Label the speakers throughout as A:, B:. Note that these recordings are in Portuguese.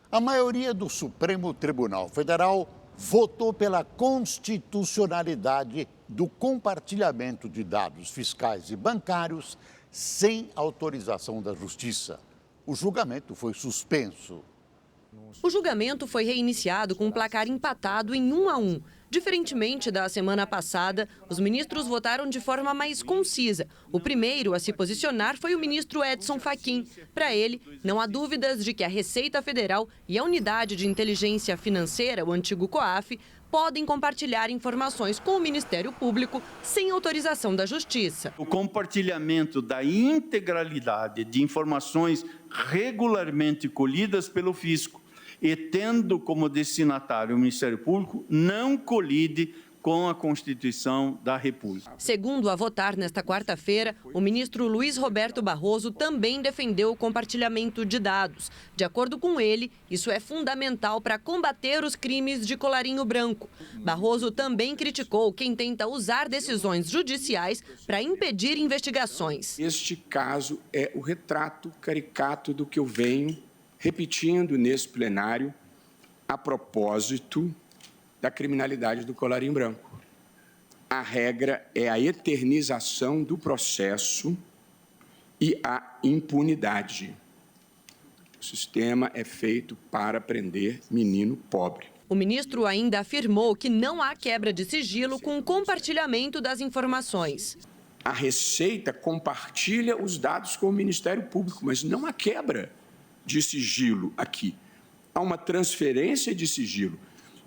A: A maioria do Supremo Tribunal Federal votou pela constitucionalidade do compartilhamento de dados fiscais e bancários sem autorização da Justiça. O julgamento foi suspenso.
B: O julgamento foi reiniciado com um placar empatado em 1-1. Diferentemente da semana passada, os ministros votaram de forma mais concisa. O primeiro a se posicionar foi o ministro Edson Fachin. Para ele, não há dúvidas de que a Receita Federal e a Unidade de Inteligência Financeira, o antigo COAF, podem compartilhar informações com o Ministério Público sem autorização da Justiça.
C: O compartilhamento da integralidade de informações regularmente colhidas pelo fisco e tendo como destinatário o Ministério Público não colide com a Constituição da República.
B: Segundo a votar nesta quarta-feira, o ministro Luiz Roberto Barroso também defendeu o compartilhamento de dados. De acordo com ele, isso é fundamental para combater os crimes de colarinho branco. Barroso também criticou quem tenta usar decisões judiciais para impedir investigações.
D: Este caso é o retrato caricato do que eu venho repetindo nesse plenário a propósito da criminalidade do colarinho branco. A regra é a eternização do processo e a impunidade. O sistema é feito para prender menino pobre.
B: O ministro ainda afirmou que não há quebra de sigilo com o compartilhamento das informações.
D: A Receita compartilha os dados com o Ministério Público, mas não há quebra de sigilo aqui. Há uma transferência de sigilo.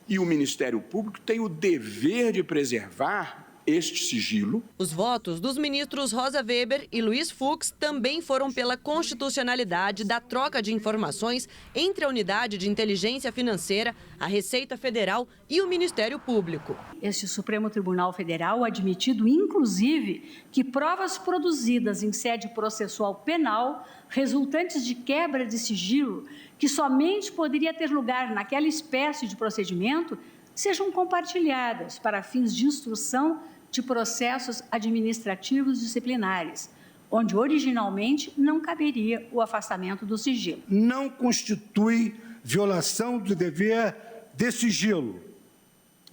D: E o Ministério Público tem o dever de preservar este sigilo.
B: Os votos dos ministros Rosa Weber e Luiz Fux também foram pela constitucionalidade da troca de informações entre a Unidade de Inteligência Financeira, a Receita Federal e o Ministério Público.
E: Este Supremo Tribunal Federal admitido, inclusive, que provas produzidas em sede processual penal, resultantes de quebra de sigilo, que somente poderia ter lugar naquela espécie de procedimento, sejam compartilhadas para fins de instrução de processos administrativos disciplinares, onde originalmente não caberia o afastamento do sigilo.
F: Não constitui violação do dever de sigilo.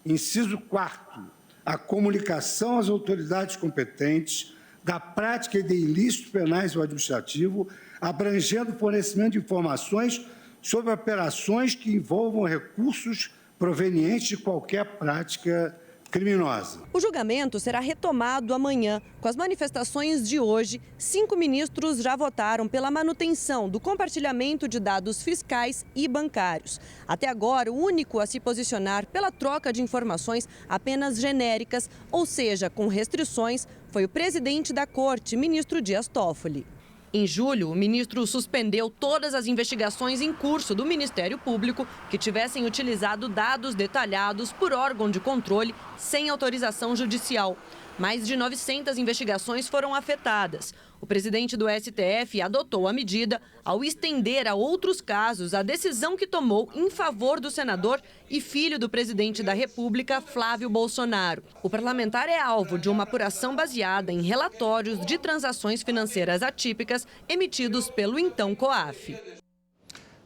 F: Inciso 4º, a comunicação às autoridades competentes da prática de ilícitos penais ou administrativos, abrangendo o fornecimento de informações sobre operações que envolvam recursos provenientes de qualquer prática criminosa.
B: O julgamento será retomado amanhã. Com as manifestações de hoje, 5 ministros já votaram pela manutenção do compartilhamento de dados fiscais e bancários. Até agora, o único a se posicionar pela troca de informações apenas genéricas, ou seja, com restrições, foi o presidente da Corte, ministro Dias Toffoli. Em julho, o ministro suspendeu todas as investigações em curso do Ministério Público que tivessem utilizado dados detalhados por órgão de controle sem autorização judicial. Mais de 900 investigações foram afetadas. O presidente do STF adotou a medida ao estender a outros casos a decisão que tomou em favor do senador e filho do presidente da República, Flávio Bolsonaro. O parlamentar é alvo de uma apuração baseada em relatórios de transações financeiras atípicas emitidos pelo então COAF.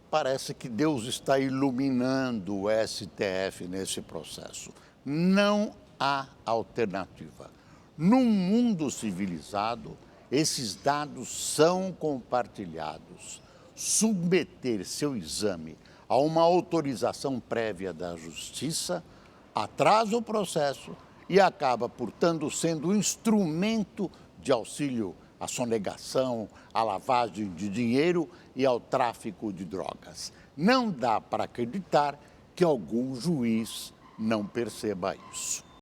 A: Parece que Deus está iluminando o STF nesse processo. Não há alternativa. Num mundo civilizado, esses dados são compartilhados. Submeter seu exame a uma autorização prévia da Justiça atrasa o processo e acaba, portanto, sendo um instrumento de auxílio à sonegação, à lavagem de dinheiro e ao tráfico de drogas. Não dá para acreditar que algum juiz não perceba isso.